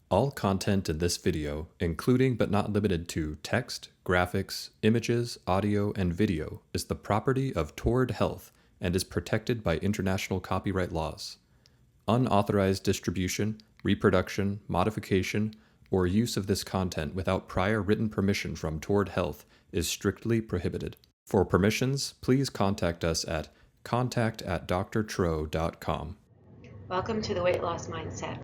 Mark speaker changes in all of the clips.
Speaker 1: All content in this video, including but not limited to text, graphics, images, audio, and video, is the property of Toward Health and is protected by international copyright laws. Unauthorized distribution, reproduction, modification, or use of this content without prior written permission from Toward Health is strictly prohibited. For permissions, please contact us at contact@drtro.com.
Speaker 2: Welcome to the Weight Loss Mindset.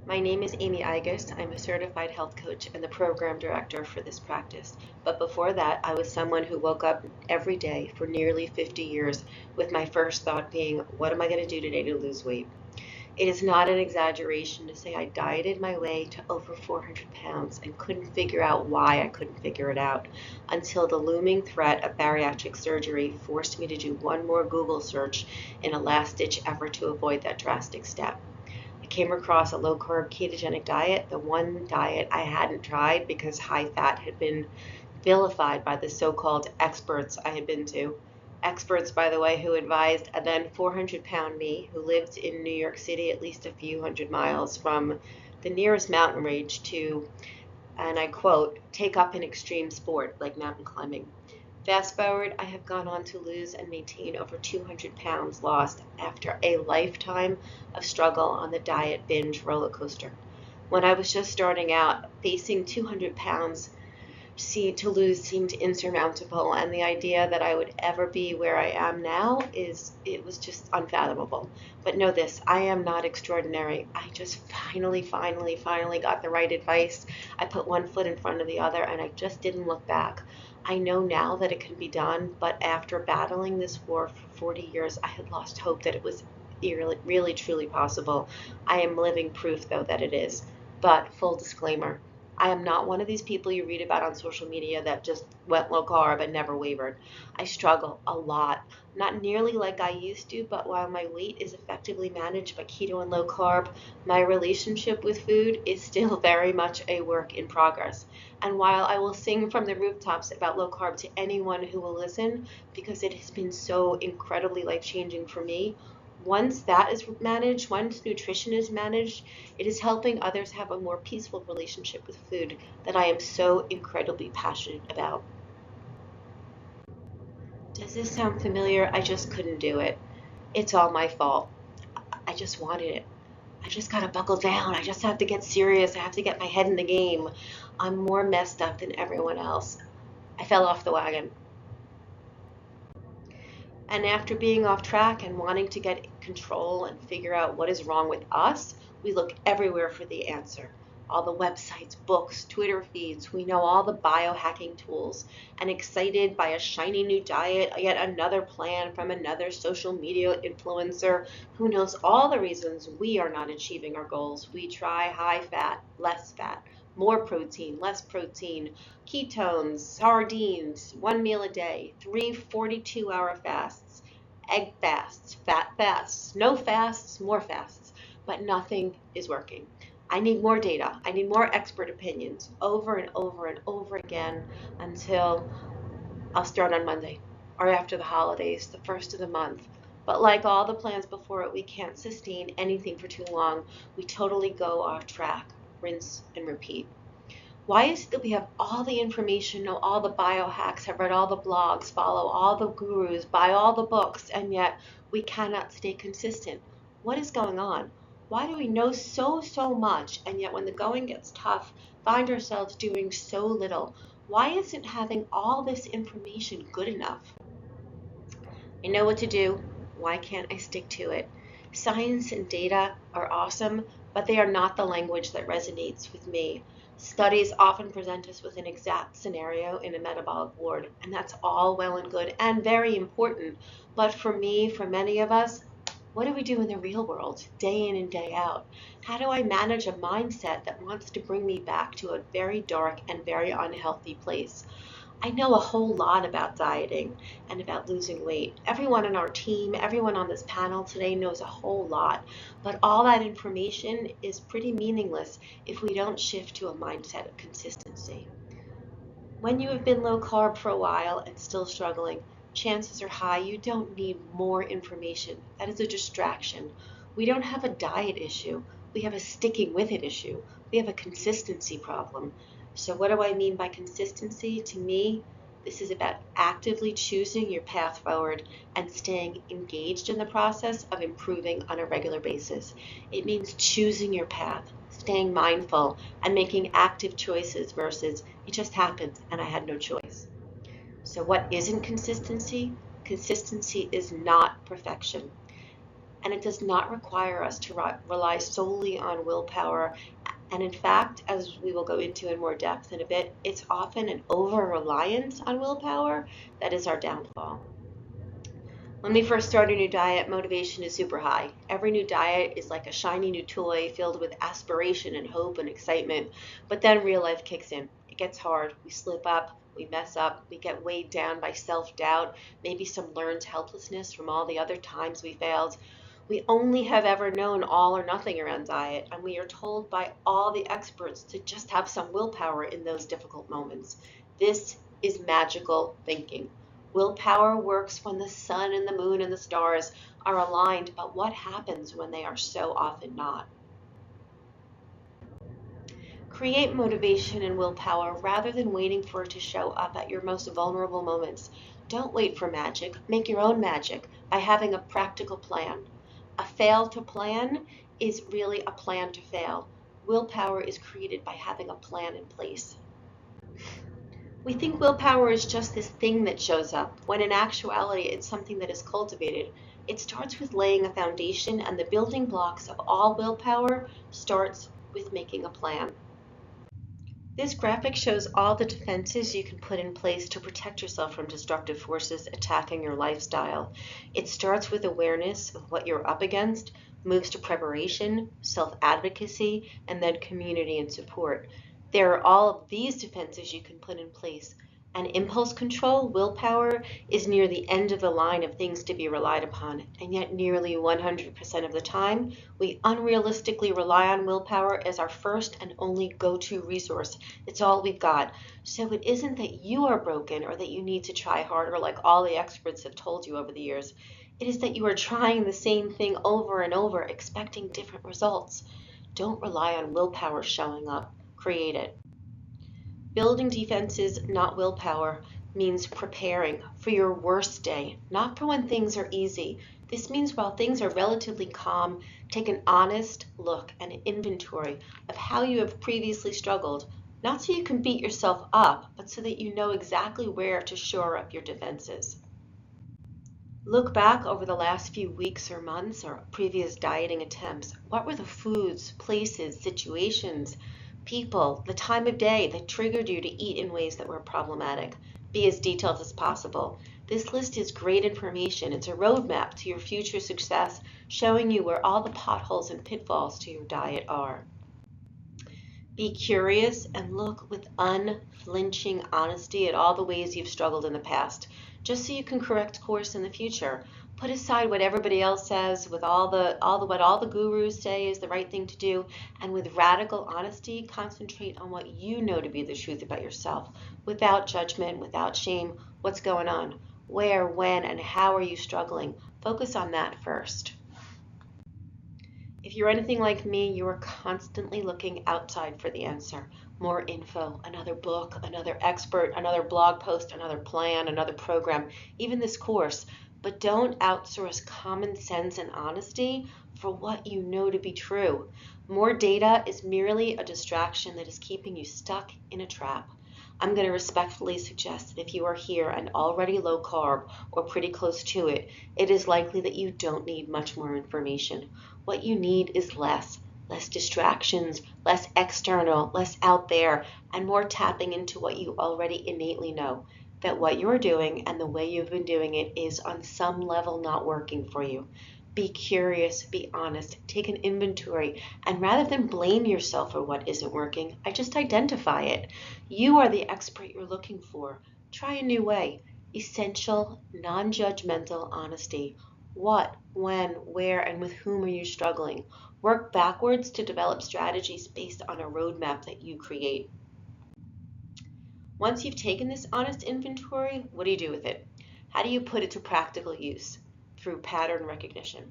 Speaker 2: My name is Amy Eiges. I'm a certified health coach and the program director for this practice. But before that, I was someone who woke up every day for nearly 50 years with my first thought being, what am I going to do today to lose weight? It is not an exaggeration to say I dieted my way to over 400 pounds and couldn't figure out why I couldn't figure it out until the looming threat of bariatric surgery forced me to do one more Google search in a last-ditch effort to avoid that drastic step. I came across a low-carb ketogenic diet, the one diet I hadn't tried because high fat had been vilified by the so-called experts I had been to. Experts, by the way, who advised a then 400-pound me who lived in New York City at least a few hundred miles from the nearest mountain range to, and I quote, take up an extreme sport like mountain climbing. Fast forward, I have gone on to lose and maintain over 200 pounds lost after a lifetime of struggle on the diet binge roller coaster. When I was just starting out, facing 200 pounds to lose seemed insurmountable, and the idea that I would ever be where I am now it was just unfathomable. But know this, I am not extraordinary. I just finally got the right advice. I put one foot in front of the other and I just didn't look back. I know now that it can be done, but after battling this war for 40 years, I had lost hope that it was really truly possible. I am living proof though that it is. But full disclaimer, I am not one of these people you read about on social media that just went low carb and never wavered. I struggle a lot, not nearly like I used to, but while my weight is effectively managed by keto and low carb, my relationship with food is still very much a work in progress. And while I will sing from the rooftops about low carb to anyone who will listen, because it has been so incredibly life-changing for me, once that is managed, once nutrition is managed, it is helping others have a more peaceful relationship with food that I am so incredibly passionate about. Does this sound familiar? I just couldn't do it. It's all my fault. I just wanted it. I just gotta buckle down. I just have to get serious. I have to get my head in the game. I'm more messed up than everyone else. I fell off the wagon. And after being off track and wanting to get control and figure out what is wrong with us, we look everywhere for the answer. All the websites, books, Twitter feeds, we know all the biohacking tools, and excited by a shiny new diet, yet another plan from another social media influencer who knows all the reasons we are not achieving our goals. We try high fat, less fat, more protein, less protein, ketones, sardines, one meal a day, 3 42-hour fasts, egg fasts, fat fasts, no fasts, more fasts, but nothing is working. I need more data. I need more expert opinions over and over and over again until I'll start on Monday or after the holidays, the first of the month. But like all the plans before it, we can't sustain anything for too long. We totally go off track, rinse and repeat. Why is it that we have all the information, know all the biohacks, have read all the blogs, follow all the gurus, buy all the books, and yet we cannot stay consistent? What is going on? Why do we know so much, and yet when the going gets tough, find ourselves doing so little? Why isn't having all this information good enough? I know what to do. Why can't I stick to it? Science and data are awesome, but they are not the language that resonates with me. Studies often present us with an exact scenario in a metabolic ward, and that's all well and good and very important. But for me, for many of us, what do we do in the real world, day in and day out? How do I manage a mindset that wants to bring me back to a very dark and very unhealthy place? I know a whole lot about dieting and about losing weight. Everyone on our team, everyone on this panel today knows a whole lot, but all that information is pretty meaningless if we don't shift to a mindset of consistency. When you have been low carb for a while and still struggling, chances are high you don't need more information. That is a distraction. We don't have a diet issue. We have a sticking with it issue. We have a consistency problem. So what do I mean by consistency? To me, this is about actively choosing your path forward and staying engaged in the process of improving on a regular basis. It means choosing your path, staying mindful, and making active choices versus it just happened and I had no choice. So what isn't consistency? Consistency is not perfection. And it does not require us to rely solely on willpower. And in fact, as we will go into in more depth in a bit, it's often an over-reliance on willpower that is our downfall. When we first start a new diet, motivation is super high. Every new diet is like a shiny new toy filled with aspiration and hope and excitement. But then real life kicks in. It gets hard. We slip up. We mess up. We get weighed down by self-doubt, maybe some learned helplessness from all the other times we failed. We only have ever known all or nothing around diet, and we are told by all the experts to just have some willpower in those difficult moments. This is magical thinking. Willpower works when the sun and the moon and the stars are aligned, but what happens when they are so often not? Create motivation and willpower rather than waiting for it to show up at your most vulnerable moments. Don't wait for magic. Make your own magic by having a practical plan. A fail to plan is really a plan to fail. Willpower is created by having a plan in place. We think willpower is just this thing that shows up, when in actuality it's something that is cultivated. It starts with laying a foundation, and the building blocks of all willpower starts with making a plan. This graphic shows all the defenses you can put in place to protect yourself from destructive forces attacking your lifestyle. It starts with awareness of what you're up against, moves to preparation, self-advocacy, and then community and support. There are all of these defenses you can put in place. And impulse control, willpower, is near the end of the line of things to be relied upon, and yet nearly 100% of the time, we unrealistically rely on willpower as our first and only go-to resource. It's all we've got. So it isn't that you are broken or that you need to try harder like all the experts have told you over the years. It is that you are trying the same thing over and over, expecting different results. Don't rely on willpower showing up. Create it. Building defenses, not willpower, means preparing for your worst day, not for when things are easy. This means while things are relatively calm, take an honest look and an inventory of how you have previously struggled, not so you can beat yourself up, but so that you know exactly where to shore up your defenses. Look back over the last few weeks or months or previous dieting attempts. What were the foods, places, situations, people, the time of day that triggered you to eat in ways that were problematic? Be as detailed as possible. This list is great information. It's a roadmap to your future success, showing you where all the potholes and pitfalls to your diet are. Be curious and look with unflinching honesty at all the ways you've struggled in the past, just so you can correct course in the future. Put aside what everybody else says, with what all the gurus say is the right thing to do, and with radical honesty, concentrate on what you know to be the truth about yourself, without judgment, without shame. What's going on? Where, when, and how are you struggling? Focus on that first. If you're anything like me, you are constantly looking outside for the answer. More info, another book, another expert, another blog post, another plan, another program, even this course. But don't outsource common sense and honesty for what you know to be true. More data is merely a distraction that is keeping you stuck in a trap. I'm going to respectfully suggest that if you are here and already low carb or pretty close to it, it is likely that you don't need much more information. What you need is less distractions, less external, less out there, and more tapping into what you already innately know, that what you're doing and the way you've been doing it is on some level not working for you. Be curious, be honest, take an inventory, and rather than blame yourself for what isn't working, I just identify it. You are the expert you're looking for. Try a new way. Essential, non-judgmental honesty. What, when, where, and with whom are you struggling? Work backwards to develop strategies based on a roadmap that you create. Once you've taken this honest inventory, what do you do with it? How do you put it to practical use? Through pattern recognition.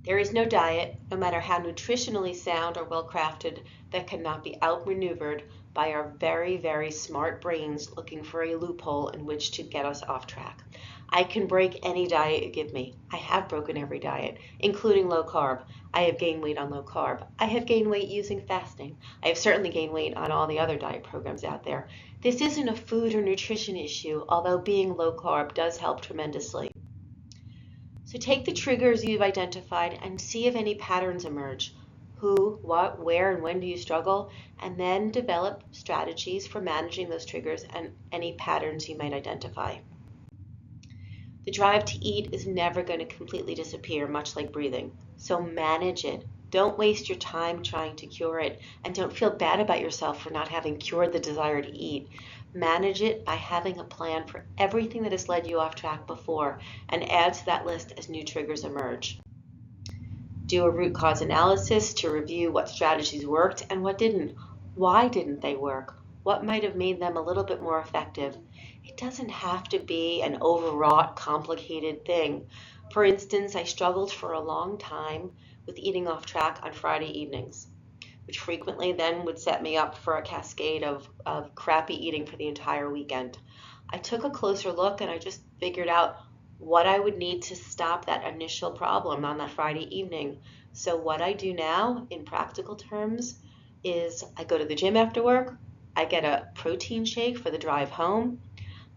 Speaker 2: There is no diet, no matter how nutritionally sound or well crafted, that cannot be outmaneuvered by our very, very smart brains looking for a loophole in which to get us off track. I can break any diet you give me. I have broken every diet, including low carb. I have gained weight on low carb. I have gained weight using fasting. I have certainly gained weight on all the other diet programs out there. This isn't a food or nutrition issue, although being low carb does help tremendously. So take the triggers you've identified and see if any patterns emerge. Who, what, where, and when do you struggle? And then develop strategies for managing those triggers and any patterns you might identify. The drive to eat is never going to completely disappear, much like breathing. So manage it. Don't waste your time trying to cure it, and don't feel bad about yourself for not having cured the desire to eat. Manage it by having a plan for everything that has led you off track before, and add to that list as new triggers emerge. Do a root cause analysis to review what strategies worked and what didn't. Why didn't they work? What might have made them a little bit more effective? It doesn't have to be an overwrought, complicated thing. For instance, I struggled for a long time with eating off track on Friday evenings, which frequently then would set me up for a cascade of crappy eating for the entire weekend. I took a closer look and I just figured out what I would need to stop that initial problem on that Friday evening. So what I do now in practical terms is I go to the gym after work, I get a protein shake for the drive home,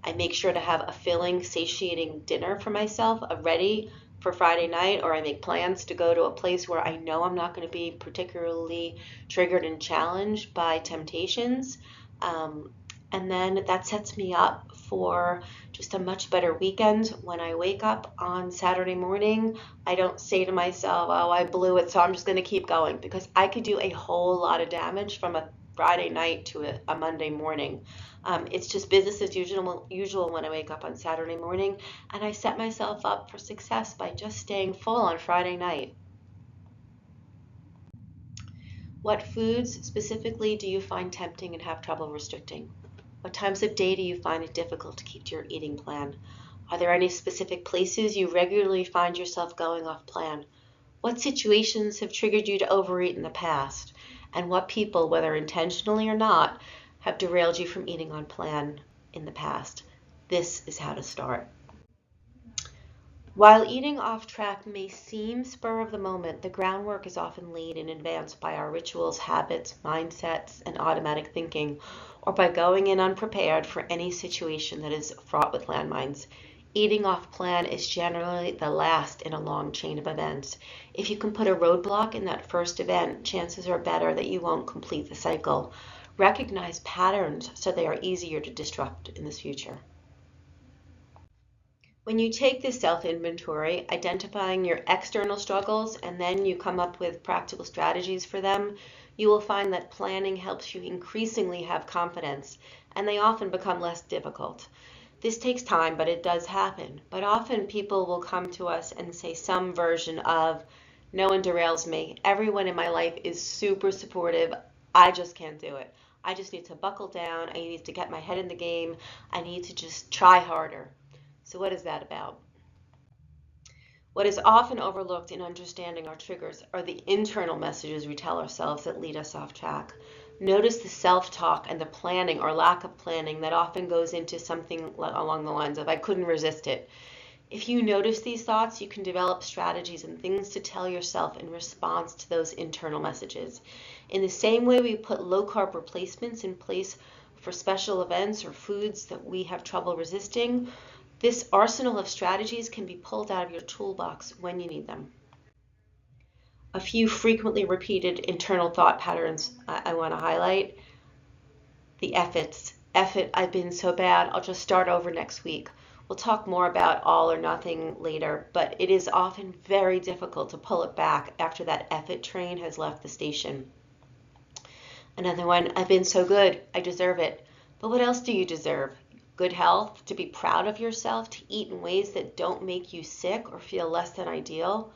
Speaker 2: I make sure to have a filling, satiating dinner for myself, ready for Friday night, or I make plans to go to a place where I know I'm not going to be particularly triggered and challenged by temptations. And then that sets me up for just a much better weekend. When I wake up on Saturday morning, I don't say to myself, oh, I blew it, so I'm just going to keep going, because I could do a whole lot of damage from a Friday night to a Monday morning. It's just business as usual when I wake up on Saturday morning, and I set myself up for success by just staying full on Friday night. What foods specifically do you find tempting and have trouble restricting? What times of day do you find it difficult to keep to your eating plan? Are there any specific places you regularly find yourself going off plan? What situations have triggered you to overeat in the past? And what people, whether intentionally or not, have derailed you from eating on plan in the past? This is how to start. While eating off track may seem spur of the moment, the groundwork is often laid in advance by our rituals, habits, mindsets, and automatic thinking, or by going in unprepared for any situation that is fraught with landmines. Eating off plan is generally the last in a long chain of events. If you can put a roadblock in that first event, chances are better that you won't complete the cycle. Recognize patterns so they are easier to disrupt in the future. When you take this self-inventory, identifying your external struggles, and then you come up with practical strategies for them, you will find that planning helps you increasingly have confidence, and they often become less difficult. This takes time, but it does happen. But often people will come to us and say some version of, no one derails me, everyone in my life is super supportive, I just can't do it. I just need to buckle down, I need to get my head in the game, I need to just try harder. So what is that about? What is often overlooked in understanding our triggers are the internal messages we tell ourselves that lead us off track. Notice the self-talk and the planning or lack of planning that often goes into something along the lines of, I couldn't resist it. If you notice these thoughts, you can develop strategies and things to tell yourself in response to those internal messages. In the same way we put low-carb replacements in place for special events or foods that we have trouble resisting, this arsenal of strategies can be pulled out of your toolbox when you need them. A few frequently repeated internal thought patterns I want to highlight. The F-its. F-it, I've been so bad, I'll just start over next week. We'll talk more about all or nothing later, but it is often very difficult to pull it back after that F-it train has left the station. Another one, I've been so good, I deserve it. But what else do you deserve? Good health, to be proud of yourself, to eat in ways that don't make you sick or feel less than ideal.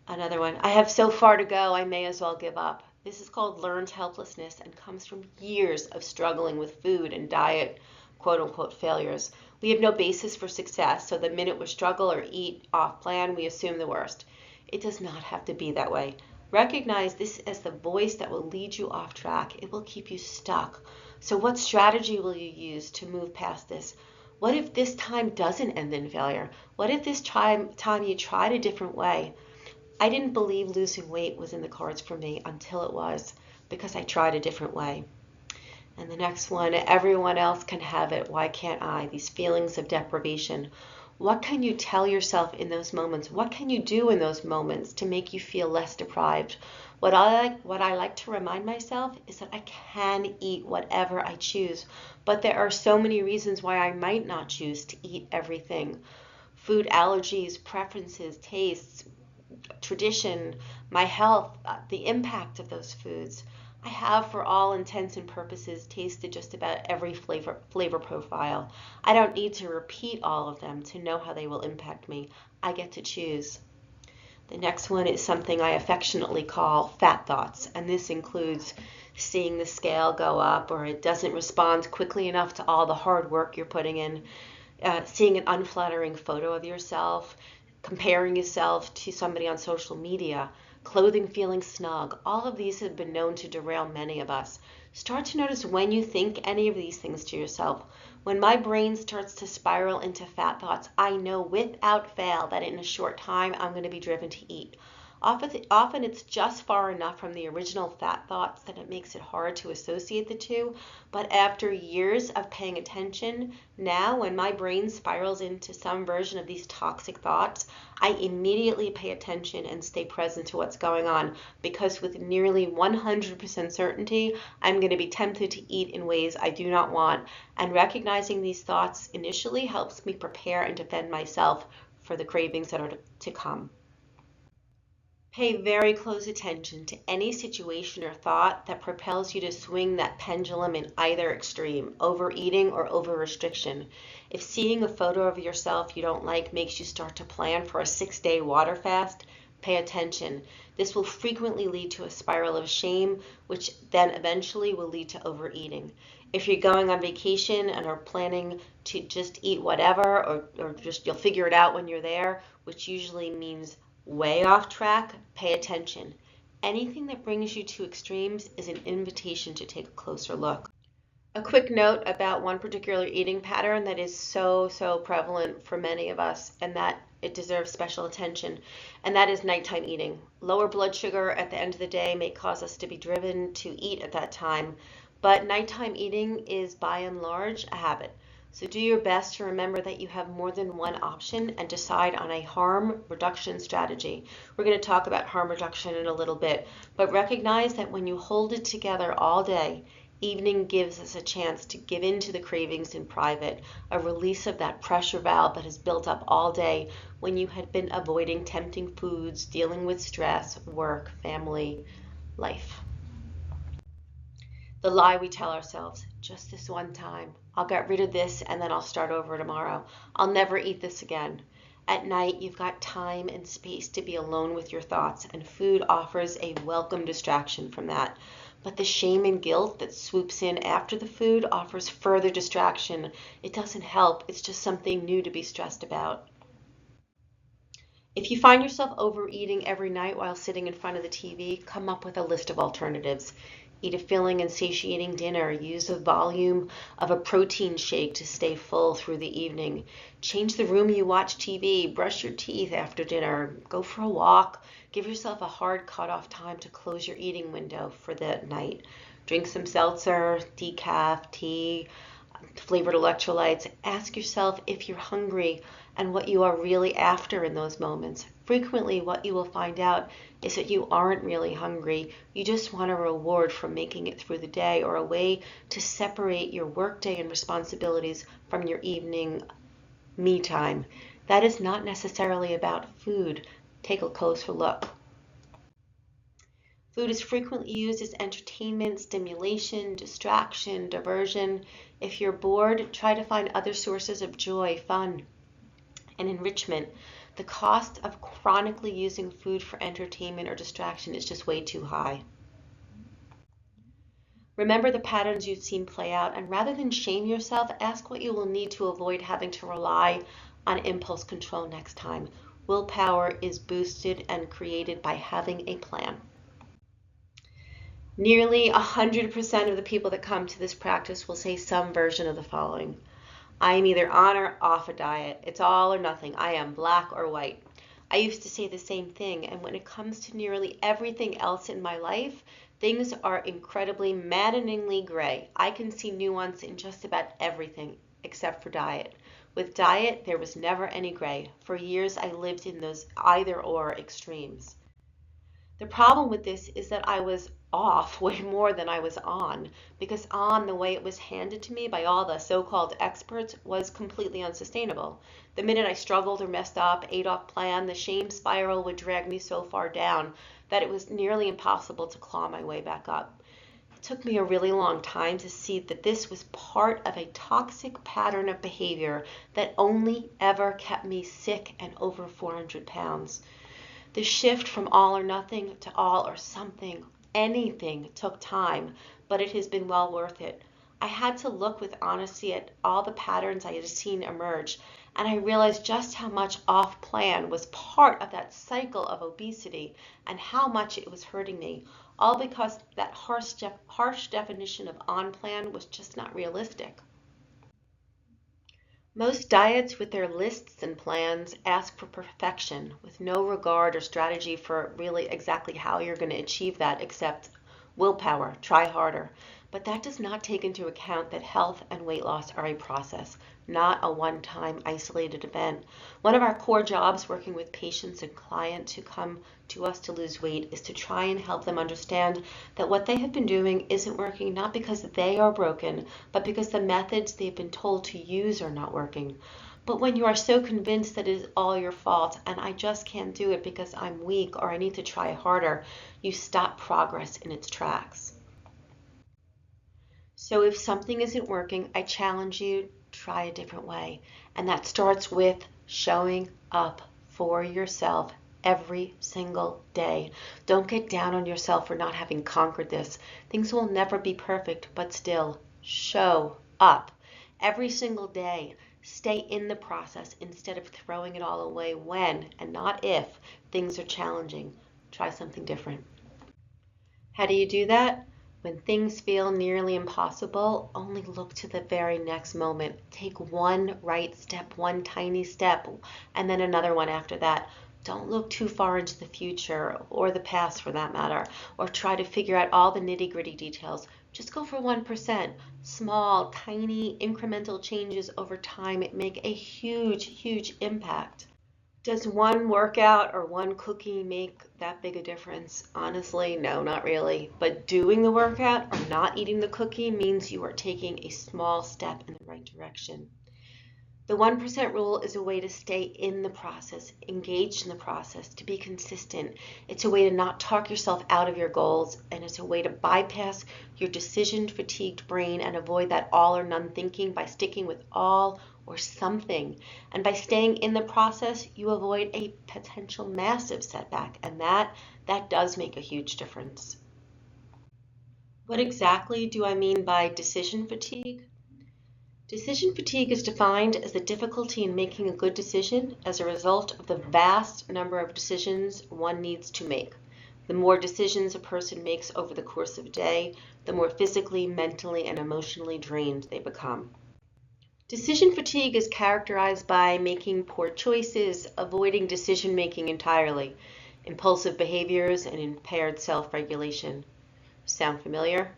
Speaker 2: Another one, I have so far to go, I may as well give up. This is called learned helplessness and comes from years of struggling with food and diet, quote-unquote, failures. We have no basis for success, so the minute we struggle or eat off plan, we assume the worst. It does not have to be that way. Recognize this as the voice that will lead you off track. It will keep you stuck. So what strategy will you use to move past this? What if this time doesn't end in failure? What if this time you tried a different way? I didn't believe losing weight was in the cards for me until it was, because I tried a different way. And the next one, everyone else can have it. Why can't I? These feelings of deprivation. What can you tell yourself in those moments? What can you do in those moments to make you feel less deprived? What I like to remind myself is that I can eat whatever I choose, but there are so many reasons why I might not choose to eat everything. Food allergies, preferences, tastes, tradition, my health, the impact of those foods. I have, for all intents and purposes, tasted just about every flavor profile. I don't need to repeat all of them to know how they will impact me. I get to choose. The next one is something I affectionately call fat thoughts, and this includes seeing the scale go up, or it doesn't respond quickly enough to all the hard work you're putting in, seeing an unflattering photo of yourself, comparing yourself to somebody on social media, clothing feeling snug. All of these have been known to derail many of us. Start to notice when you think any of these things to yourself. When my brain starts to spiral into fat thoughts, I know without fail that in a short time I'm going to be driven to eat. Often it's just far enough from the original fat thoughts that it makes it hard to associate the two. But after years of paying attention, now when my brain spirals into some version of these toxic thoughts, I immediately pay attention and stay present to what's going on, because with nearly 100% certainty, I'm going to be tempted to eat in ways I do not want. And recognizing these thoughts initially helps me prepare and defend myself for the cravings that are to come. Pay very close attention to any situation or thought that propels you to swing that pendulum in either extreme, overeating or over-restriction. If seeing a photo of yourself you don't like makes you start to plan for a 6-day water fast, pay attention. This will frequently lead to a spiral of shame, which then eventually will lead to overeating. If you're going on vacation and are planning to just eat whatever, or just you'll figure it out when you're there, which usually means way off track, pay attention. Anything that brings you to extremes is an invitation to take a closer look. A quick note about one particular eating pattern that is so prevalent for many of us, and that it deserves special attention, and that is nighttime eating. Lower blood sugar at the end of the day may cause us to be driven to eat at that time, but nighttime eating is by and large a habit. So do your best to remember that you have more than one option and decide on a harm reduction strategy. We're going to talk about harm reduction in a little bit, but recognize that when you hold it together all day, evening gives us a chance to give in to the cravings in private, a release of that pressure valve that has built up all day when you had been avoiding tempting foods, dealing with stress, work, family, life. The lie we tell ourselves, just this one time. I'll get rid of this and then I'll start over tomorrow. I'll never eat this again. At night, you've got time and space to be alone with your thoughts, and food offers a welcome distraction from that. But the shame and guilt that swoops in after the food offers further distraction. It doesn't help, it's just something new to be stressed about. If you find yourself overeating every night while sitting in front of the TV, come up with a list of alternatives. Eat a filling and satiating dinner. Use a volume of a protein shake to stay full through the evening. Change the room you watch TV. Brush your teeth after dinner. Go for a walk. Give yourself a hard cutoff time to close your eating window for the night. Drink some seltzer, decaf, tea, flavored electrolytes. Ask yourself if you're hungry and what you are really after in those moments. Frequently, what you will find out is that you aren't really hungry. You just want a reward for making it through the day, or a way to separate your workday and responsibilities from your evening me time. That is not necessarily about food. Take a closer look. Food is frequently used as entertainment, stimulation, distraction, diversion. If you're bored, try to find other sources of joy, fun, and enrichment. The cost of chronically using food for entertainment or distraction is just way too high. Remember the patterns you've seen play out, and rather than shame yourself, ask what you will need to avoid having to rely on impulse control next time. Willpower is boosted and created by having a plan. Nearly 100% of the people that come to this practice will say some version of the following. I am either on or off a diet. It's all or nothing. I am black or white. I used to say the same thing, and when it comes to nearly everything else in my life, things are incredibly, maddeningly gray. I can see nuance in just about everything except for diet. With diet, there was never any gray. For years, I lived in those either or extremes. The problem with this is that I was off way more than I was on, because on, the way it was handed to me by all the so-called experts, was completely unsustainable. The minute I struggled or messed up, ate off plan, the shame spiral would drag me so far down that it was nearly impossible to claw my way back up. It took me a really long time to see that this was part of a toxic pattern of behavior that only ever kept me sick and over 400 pounds. The shift from all or nothing to all or something, anything, took time, but it has been well worth it. I had to look with honesty at all the patterns I had seen emerge, and I realized just how much off plan was part of that cycle of obesity and how much it was hurting me, all because that harsh definition of on plan was just not realistic. Most diets with their lists and plans ask for perfection with no regard or strategy for really exactly how you're going to achieve that except willpower, try harder. But that does not take into account that health and weight loss are a process, not a one-time isolated event. One of our core jobs working with patients and clients who come to us to lose weight is to try and help them understand that what they have been doing isn't working, not because they are broken, but because the methods they've been told to use are not working. But when you are so convinced that it is all your fault and I just can't do it because I'm weak or I need to try harder, you stop progress in its tracks. So if something isn't working, I challenge you, try a different way. And that starts with showing up for yourself every single day. Don't get down on yourself for not having conquered this. Things will never be perfect, but still, show up every single day. Stay in the process instead of throwing it all away when, and not if, things are challenging. Try something different. How do you do that? When things feel nearly impossible, only look to the very next moment. Take one right step, one tiny step, and then another one after that. Don't look too far into the future, or the past for that matter, or try to figure out all the nitty-gritty details. Just go for 1%. Small, tiny, incremental changes over time make a huge, huge impact. Does one workout or one cookie make that big a difference? Honestly, no, not really. But doing the workout or not eating the cookie means you are taking a small step in the right direction. The 1% rule is a way to stay in the process, engaged in the process, to be consistent. It's a way to not talk yourself out of your goals, and it's a way to bypass your decision-fatigued brain and avoid that all or none thinking by sticking with all or something. And by staying in the process, you avoid a potential massive setback, and that does make a huge difference. What exactly do I mean by decision fatigue? Decision fatigue is defined as the difficulty in making a good decision as a result of the vast number of decisions one needs to make. The more decisions a person makes over the course of a day, the more physically, mentally, and emotionally drained they become. Decision fatigue is characterized by making poor choices, avoiding decision making entirely, impulsive behaviors, and impaired self-regulation. Sound familiar?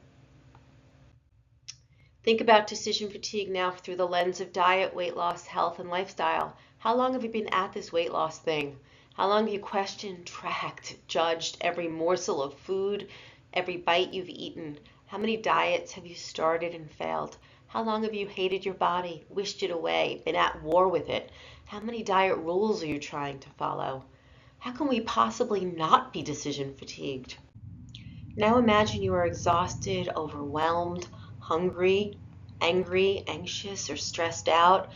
Speaker 2: Think about decision fatigue now through the lens of diet, weight loss, health, and lifestyle. How long have you been at this weight loss thing? How long have you questioned, tracked, judged every morsel of food, every bite you've eaten? How many diets have you started and failed? How long have you hated your body, wished it away, been at war with it? How many diet rules are you trying to follow? How can we possibly not be decision fatigued? Now imagine you are exhausted, overwhelmed, hungry, angry, anxious, or stressed out,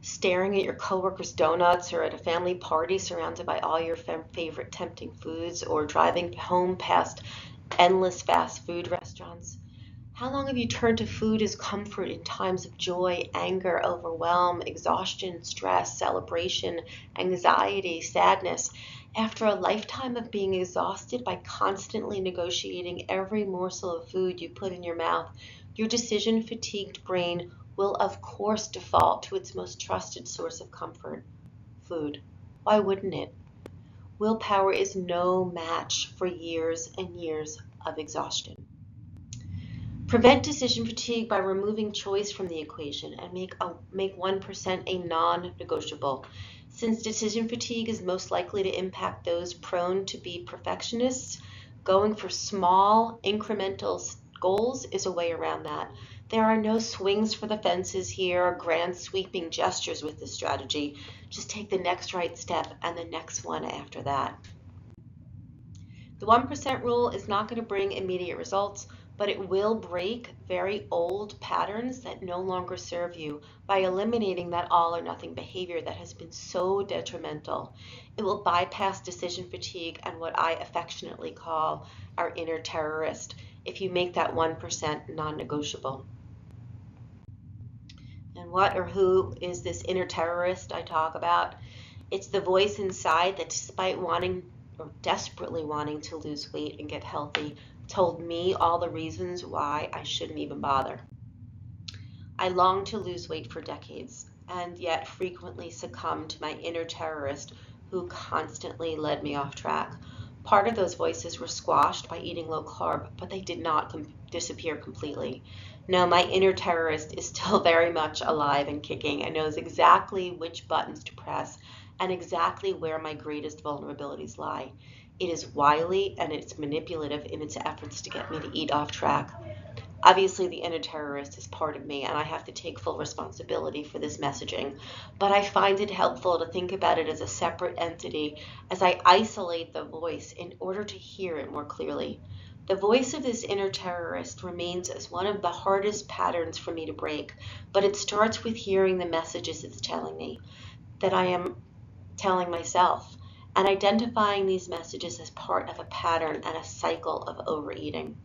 Speaker 2: staring at your coworkers' donuts or at a family party surrounded by all your favorite tempting foods, or driving home past endless fast food restaurants. How long have you turned to food as comfort in times of joy, anger, overwhelm, exhaustion, stress, celebration, anxiety, sadness? After a lifetime of being exhausted by constantly negotiating every morsel of food you put in your mouth, your decision fatigued brain will, of course, default to its most trusted source of comfort, food. Why wouldn't it? Willpower is no match for years and years of exhaustion. Prevent decision fatigue by removing choice from the equation and make 1% a non-negotiable. Since decision fatigue is most likely to impact those prone to be perfectionists, going for small incremental goals is a way around that. There are no swings for the fences here or grand sweeping gestures with this strategy. Just take the next right step and the next one after that. The 1% rule is not going to bring immediate results, but it will break very old patterns that no longer serve you by eliminating that all or nothing behavior that has been so detrimental. It will bypass decision fatigue and what I affectionately call our inner terrorist if you make that 1% non-negotiable. And what or who is this inner terrorist I talk about? It's the voice inside that, despite wanting or desperately wanting to lose weight and get healthy, told me all the reasons why I shouldn't even bother. I longed to lose weight for decades, and yet frequently succumbed to my inner terrorist who constantly led me off track. Part of those voices were squashed by eating low carb, but they did not disappear completely. No, my inner terrorist is still very much alive and kicking and knows exactly which buttons to press and exactly where my greatest vulnerabilities lie. It is wily and it's manipulative in its efforts to get me to eat off track. Obviously, the inner terrorist is part of me, and I have to take full responsibility for this messaging. But I find it helpful to think about it as a separate entity as I isolate the voice in order to hear it more clearly. The voice of this inner terrorist remains as one of the hardest patterns for me to break, but it starts with hearing the messages it's telling me, that I am telling myself, and identifying these messages as part of a pattern and a cycle of overeating.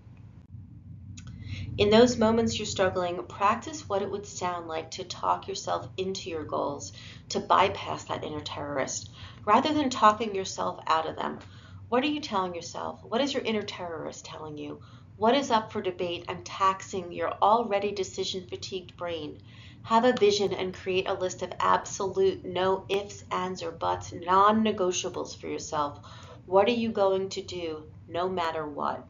Speaker 2: In those moments you're struggling, practice what it would sound like to talk yourself into your goals, to bypass that inner terrorist, rather than talking yourself out of them. What are you telling yourself? What is your inner terrorist telling you? What is up for debate and taxing your already decision-fatigued brain? Have a vision and create a list of absolute no ifs, ands, or buts, non-negotiables for yourself. What are you going to do no matter what?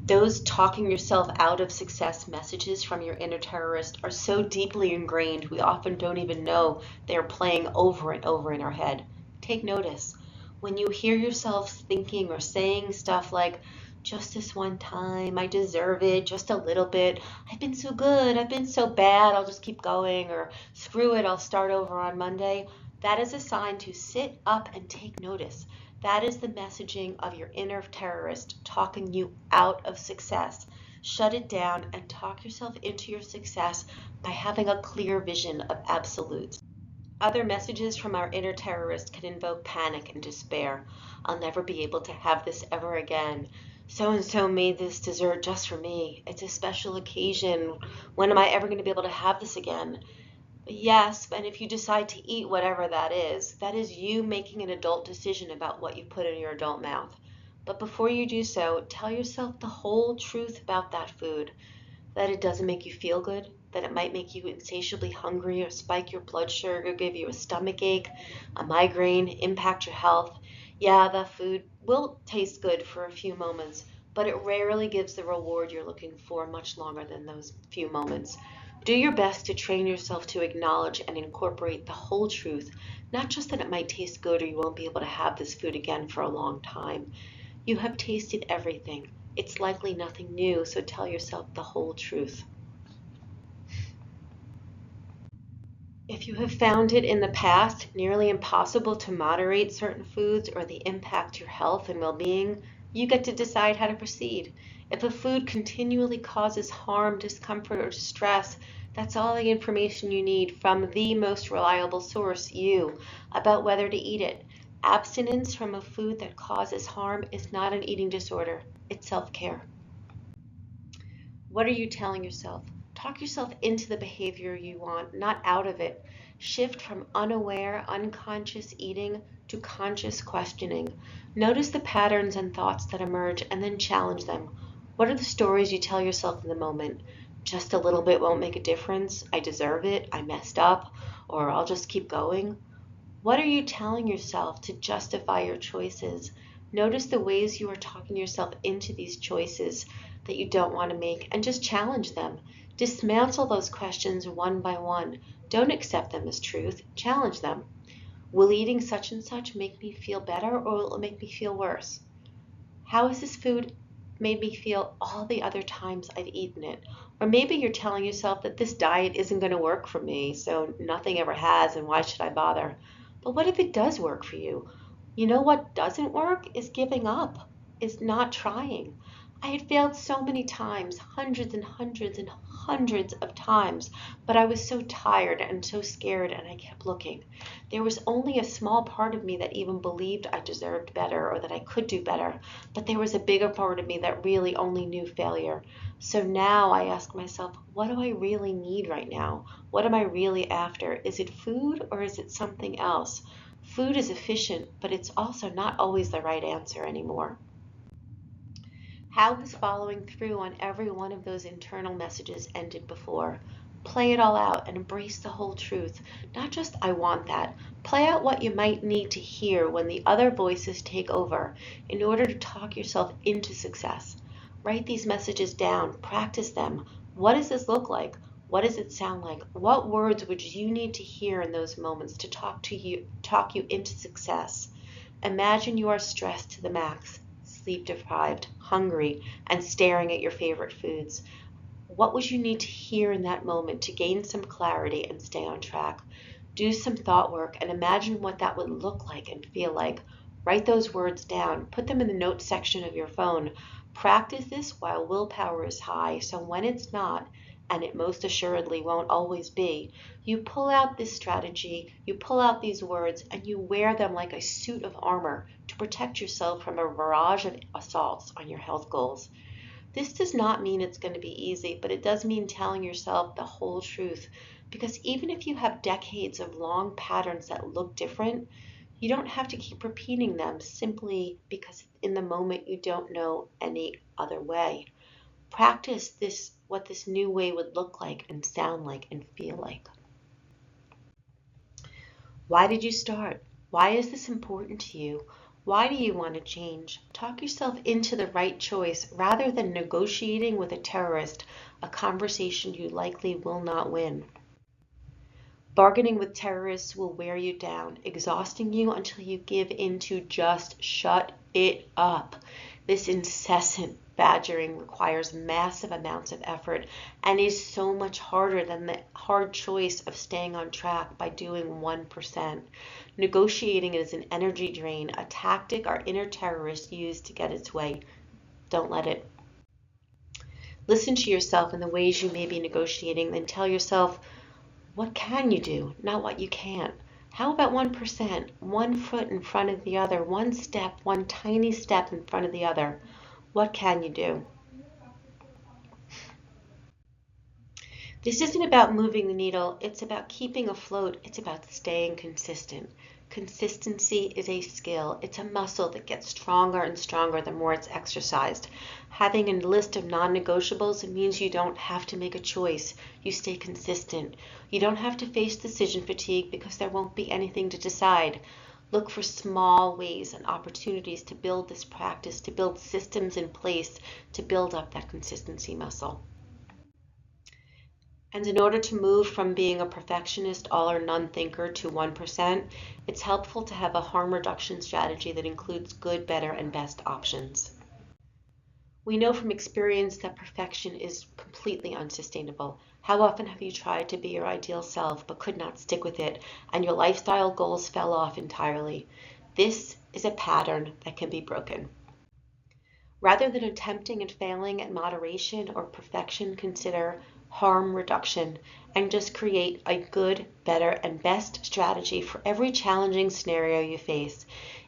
Speaker 2: Those talking yourself out of success messages from your inner terrorist are so deeply ingrained we often don't even know they're playing over and over in our head. Take notice. When you hear yourself thinking or saying stuff like, just this one time, I deserve it, just a little bit, I've been so good, I've been so bad, I'll just keep going, or screw it, I'll start over on Monday, that is a sign to sit up and take notice. That is the messaging of your inner terrorist talking you out of success. Shut it down and talk yourself into your success by having a clear vision of absolutes. Other messages from our inner terrorist can invoke panic and despair. I'll never be able to have this ever again. So-and-so made this dessert just for me. It's a special occasion. When am I ever going to be able to have this again? Yes, and if you decide to eat whatever that is you making an adult decision about what you put in your adult mouth. But before you do so, tell yourself the whole truth about that food, that it doesn't make you feel good, that it might make you insatiably hungry or spike your blood sugar, give you a stomach ache, a migraine, impact your health. Yeah, the food will taste good for a few moments, but it rarely gives the reward you're looking for much longer than those few moments. Do your best to train yourself to acknowledge and incorporate the whole truth, not just that it might taste good or you won't be able to have this food again for a long time. You have tasted everything. It's likely nothing new, so tell yourself the whole truth. If you have found it in the past nearly impossible to moderate certain foods or they impact your health and well-being, you get to decide how to proceed. If a food continually causes harm, discomfort, or distress, that's all the information you need from the most reliable source, you, about whether to eat it. Abstinence from a food that causes harm is not an eating disorder, it's self-care. What are you telling yourself? Talk yourself into the behavior you want, not out of it. Shift from unaware, unconscious eating to conscious questioning. Notice the patterns and thoughts that emerge and then challenge them. What are the stories you tell yourself in the moment? Just a little bit won't make a difference. I deserve it. I messed up. Or I'll just keep going. What are you telling yourself to justify your choices? Notice the ways you are talking yourself into these choices that you don't want to make and just challenge them. Dismantle those questions one by one. Don't accept them as truth. Challenge them. Will eating such and such make me feel better or will it make me feel worse? How has this food made me feel all the other times I've eaten it? Or maybe you're telling yourself that this diet isn't going to work for me, so nothing ever has, and why should I bother? But what if it does work for you? You know what doesn't work is giving up, is not trying. I had failed so many times, hundreds and hundreds and hundreds of times, but I was so tired and so scared, and I kept looking. There was only a small part of me that even believed I deserved better or that I could do better, but there was a bigger part of me that really only knew failure. So now I ask myself, what do I really need right now? What am I really after? Is it food or is it something else? Food is efficient, but it's also not always the right answer anymore. How has following through on every one of those internal messages ended before? Play it all out and embrace the whole truth. Not just, I want that. Play out what you might need to hear when the other voices take over in order to talk yourself into success. Write these messages down, practice them. What does this look like? What does it sound like? What words would you need to hear in those moments to talk you into success? Imagine you are stressed to the max, sleep deprived, hungry, and staring at your favorite foods. What would you need to hear in that moment to gain some clarity and stay on track? Do some thought work and imagine what that would look like and feel like. Write those words down, put them in the notes section of your phone. Practice this while willpower is high, so when it's not, and it most assuredly won't always be, you pull out this strategy, you pull out these words, and you wear them like a suit of armor to protect yourself from a barrage of assaults on your health goals. This does not mean it's going to be easy, but it does mean telling yourself the whole truth. Because even if you have decades of long patterns that look different, you don't have to keep repeating them simply because in the moment you don't know any other way. Practice this, what this new way would look like and sound like and feel like. Why did you start? Why is this important to you? Why do you want to change? Talk yourself into the right choice rather than negotiating with a terrorist, a conversation you likely will not win. Bargaining with terrorists will wear you down, exhausting you until you give in to just shut it up. This incessant badgering requires massive amounts of effort and is so much harder than the hard choice of staying on track by doing 1%. Negotiating is an energy drain, a tactic our inner terrorist used to get its way. Don't let it. Listen to yourself in the ways you may be negotiating, then tell yourself, what can you do, not what you can't? How about 1%, one foot in front of the other, one step, one tiny step in front of the other? What can you do? This isn't about moving the needle, it's about keeping afloat, it's about staying consistent. Consistency is a skill, it's a muscle that gets stronger and stronger the more it's exercised. Having a list of non-negotiables means you don't have to make a choice, you stay consistent. You don't have to face decision fatigue because there won't be anything to decide. Look for small ways and opportunities to build this practice, to build systems in place, to build up that consistency muscle. And in order to move from being a perfectionist, all or none thinker to 1%, it's helpful to have a harm reduction strategy that includes good, better, and best options. We know from experience that perfection is completely unsustainable. How often have you tried to be your ideal self but could not stick with it, and your lifestyle goals fell off entirely? This is a pattern that can be broken. Rather than attempting and failing at moderation or perfection, consider harm reduction and just create a good, better, and best strategy for every challenging scenario you face.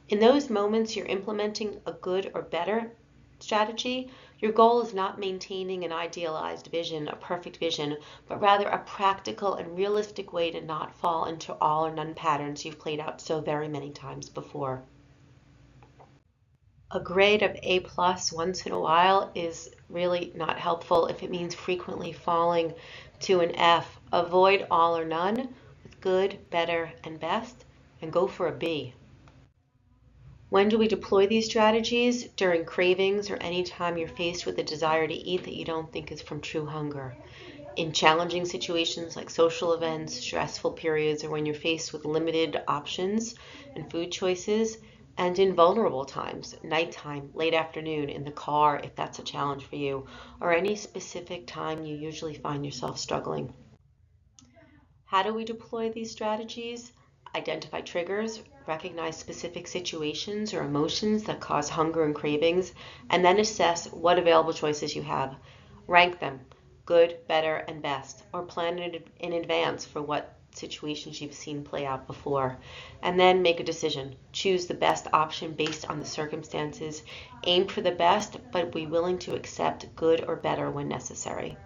Speaker 2: In those moments you're implementing a good or better strategy, Your goal is not maintaining an idealized vision, a perfect vision, but rather a practical and realistic way to not fall into all or none patterns you've played out so very many times before. A grade of A plus once in a while is really not helpful if it means frequently falling to an F. Avoid all or none with good, better, and best, and go for a B. When do we deploy these strategies? During cravings or any time you're faced with a desire to eat that you don't think is from true hunger. In challenging situations like social events, stressful periods, or when you're faced with limited options and food choices, and in vulnerable times, nighttime, late afternoon, in the car, if that's a challenge for you, or any specific time you usually find yourself struggling. How do we deploy these strategies? Identify triggers, recognize specific situations or emotions that cause hunger and cravings, and then assess what available choices you have. Rank them, good, better, and best, or plan in advance for what situations you've seen play out before. And then make a decision. Choose the best option based on the circumstances. Aim for the best, but be willing to accept good or better when necessary.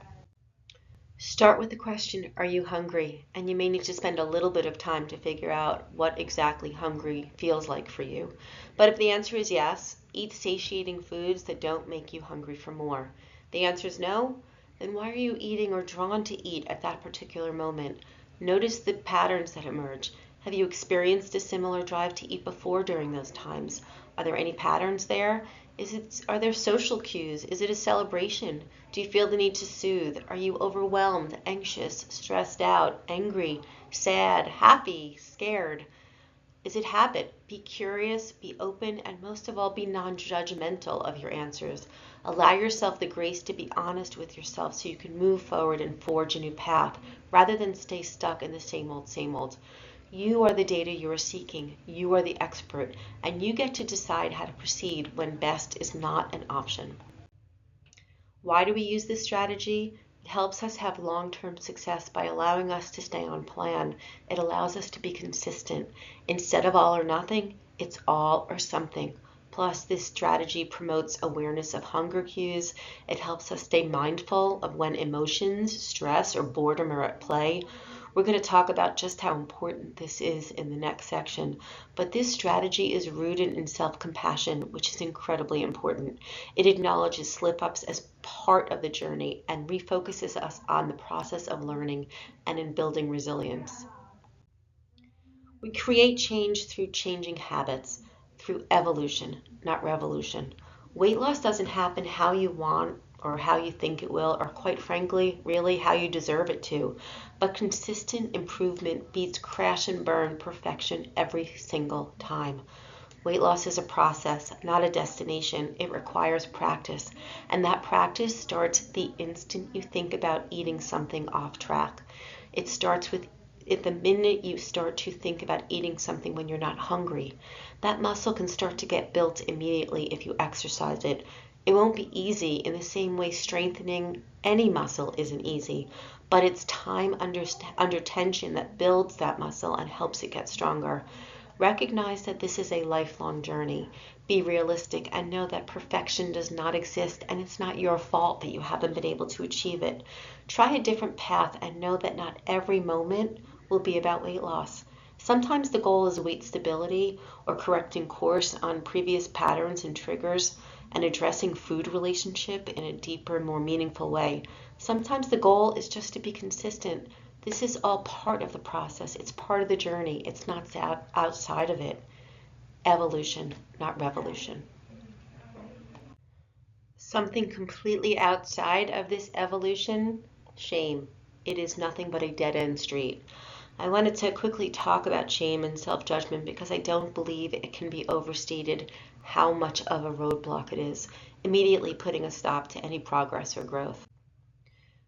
Speaker 2: Start with the question, are you hungry? And you may need to spend a little bit of time to figure out what exactly hungry feels like for you. But if the answer is yes, eat satiating foods that don't make you hungry for more. The answer is no, then why are you eating or drawn to eat at that particular moment? Notice the patterns that emerge. Have you experienced a similar drive to eat before during those times? Are there any patterns there? Are there social cues? Is it a celebration? Do you feel the need to soothe? Are you overwhelmed, anxious, stressed out, angry, sad, happy, scared? Is it habit? Be curious, be open, and most of all, be non-judgmental of your answers. Allow yourself the grace to be honest with yourself so you can move forward and forge a new path rather than stay stuck in the same old, same old. You are the data you are seeking. You are the expert, and you get to decide how to proceed when best is not an option. Why do we use this strategy? It helps us have long-term success by allowing us to stay on plan. It allows us to be consistent. Instead of all or nothing, it's all or something. Plus, this strategy promotes awareness of hunger cues. It helps us stay mindful of when emotions, stress, or boredom are at play. We're going to talk about just how important this is in the next section, but this strategy is rooted in self-compassion, which is incredibly important. It acknowledges slip-ups as part of the journey and refocuses us on the process of learning and in building resilience. We create change through changing habits, through evolution, not revolution. Weight loss doesn't happen how you want or how you think it will, or quite frankly, really how you deserve it to. But consistent improvement beats crash and burn perfection every single time. Weight loss is a process, not a destination. It requires practice, and that practice starts the instant you think about eating something off track. It starts with the minute you start to think about eating something when you're not hungry. That muscle can start to get built immediately if you exercise it. It won't be easy in the same way strengthening any muscle isn't easy, but it's time under tension that builds that muscle and helps it get stronger. Recognize that this is a lifelong journey. Be realistic and know that perfection does not exist, and it's not your fault that you haven't been able to achieve it. Try a different path and know that not every moment will be about weight loss. Sometimes the goal is weight stability or correcting course on previous patterns and triggers and addressing food relationship in a deeper, more meaningful way. Sometimes the goal is just to be consistent. This is all part of the process. It's part of the journey. It's not outside of it. Evolution, not revolution. Something completely outside of this evolution, shame. It is nothing but a dead-end street. I wanted to quickly talk about shame and self-judgment because I don't believe it can be overstated how much of a roadblock it is, immediately putting a stop to any progress or growth.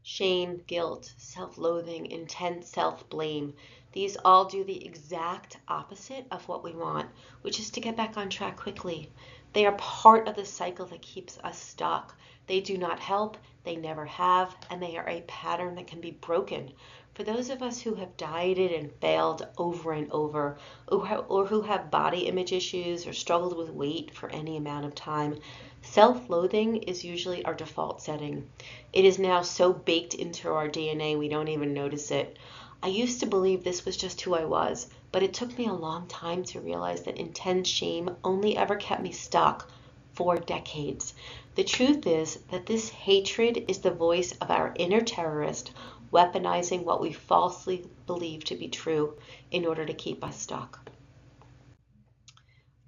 Speaker 2: Shame, guilt, self-loathing, intense self-blame, these all do the exact opposite of what we want, which is to get back on track quickly. They are part of the cycle that keeps us stuck. They do not help, they never have, and they are a pattern that can be broken. For those of us who have dieted and failed over and over, or who have body image issues or struggled with weight for any amount of time, Self-loathing is usually our default setting. It is now so baked into our DNA we don't even notice it. I used to believe this was just who I was, but it took me a long time to realize that intense shame only ever kept me stuck for decades. The truth is that this hatred is the voice of our inner terrorist weaponizing what we falsely believe to be true in order to keep us stuck.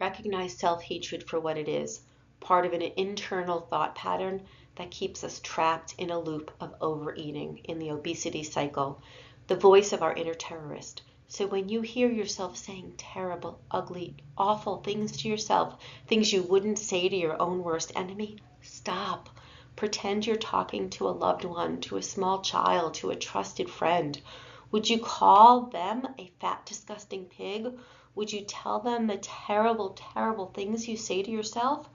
Speaker 2: Recognize self-hatred for what it is, part of an internal thought pattern that keeps us trapped in a loop of overeating in the obesity cycle, the voice of our inner terrorist. So when you hear yourself saying terrible, ugly, awful things to yourself, things you wouldn't say to your own worst enemy, stop. Pretend you're talking to a loved one, to a small child, to a trusted friend. Would you call them a fat, disgusting pig? Would you tell them the terrible, terrible things you say to yourself?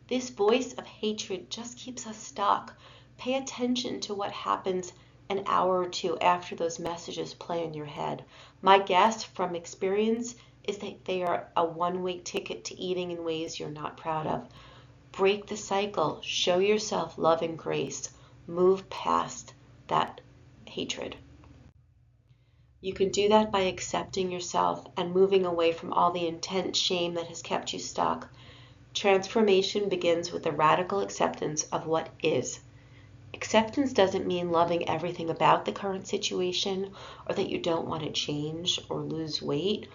Speaker 2: This voice of hatred just keeps us stuck. Pay attention to what happens an hour or two after those messages play in your head. My guess from experience is that they are a one-way ticket to eating in ways you're not proud of. Break the cycle. Show yourself love and grace. Move past that hatred. You can do that by accepting yourself and moving away from all the intense shame that has kept you stuck. Transformation begins with the radical acceptance of what is. Acceptance doesn't mean loving everything about the current situation or that you don't want to change or lose weight,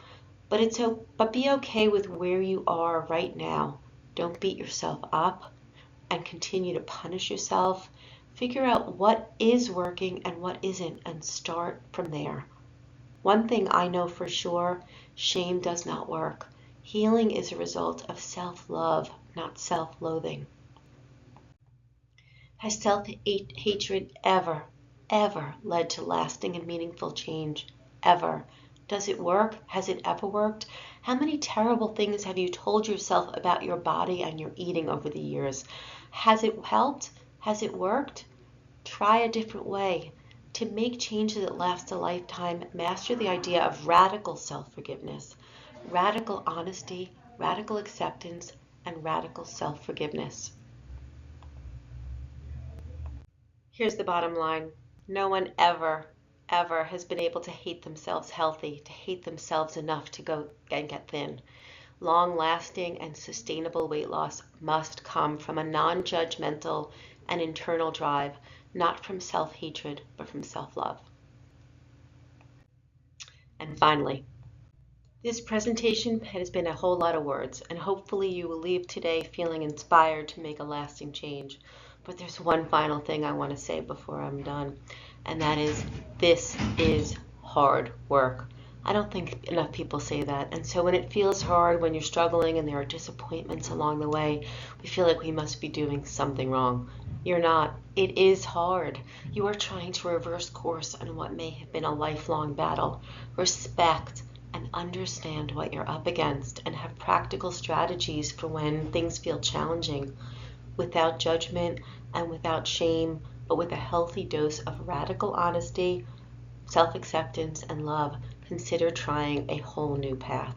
Speaker 2: but be okay with where you are right now. Don't beat yourself up and continue to punish yourself. Figure out what is working and what isn't and start from there. One thing I know for sure, shame does not work. Healing is a result of self-love, not self-loathing. Has self-hatred ever led to lasting and meaningful change? Ever? Does it work? Has it ever worked? How many terrible things have you told yourself about your body and your eating over the years? Has it helped? Has it worked? Try a different way. To make changes that last a lifetime, master the idea of radical self-forgiveness, radical honesty, radical acceptance, and radical self-forgiveness. Here's the bottom line. No one ever has been able to hate themselves healthy, to hate themselves enough to go and get thin. Long-lasting and sustainable weight loss must come from a non-judgmental and internal drive, not from self-hatred, but from self-love. And finally, this presentation has been a whole lot of words, and hopefully you will leave today feeling inspired to make a lasting change. But there's one final thing I want to say before I'm done, and that is, this is hard work. I don't think enough people say that, and so when it feels hard, when you're struggling and there are disappointments along the way, we feel like we must be doing something wrong. You're not. It is hard. You are trying to reverse course on what may have been a lifelong battle. Respect and understand what you're up against and have practical strategies for when things feel challenging, without judgment and without shame, but with a healthy dose of radical honesty, self-acceptance, and love. Consider trying a whole new path.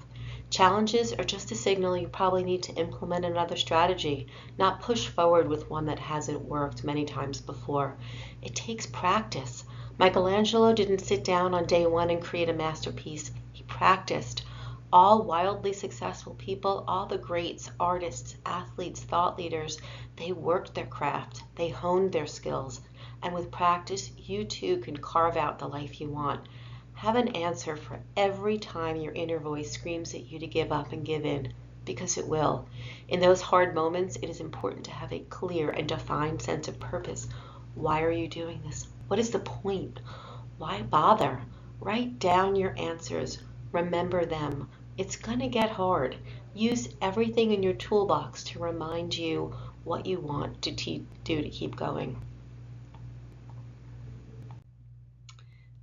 Speaker 2: Challenges are just a signal you probably need to implement another strategy, not push forward with one that hasn't worked many times before. It takes practice. Michelangelo didn't sit down on day one and create a masterpiece. He practiced. All wildly successful people, all the greats, artists, athletes, thought leaders, they worked their craft. They honed their skills. And with practice, you too can carve out the life you want. Have an answer for every time your inner voice screams at you to give up and give in, because it will. In those hard moments, it is important to have a clear and defined sense of purpose. Why are you doing this? What is the point? Why bother? Write down your answers. Remember them. It's going to get hard. Use everything in your toolbox to remind you what you want to do to keep going.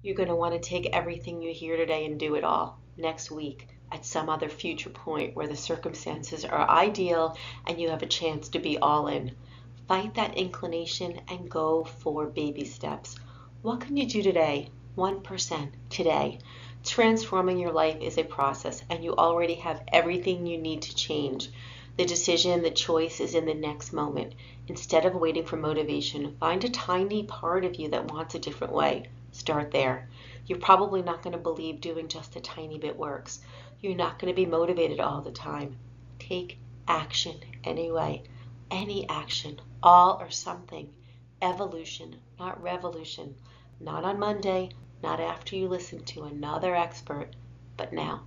Speaker 2: You're going to want to take everything you hear today and do it all next week at some other future point where the circumstances are ideal and you have a chance to be all in. Fight that inclination and go for baby steps. What can you do today? 1% today. Transforming your life is a process, and you already have everything you need to change. The decision, the choice is in the next moment. Instead of waiting for motivation, find a tiny part of you that wants a different way. Start there. You're probably not going to believe doing just a tiny bit works. You're not going to be motivated all the time. Take action anyway. Any action, all or something. Evolution, not revolution. Not on Monday, not after you listen to another expert, but now.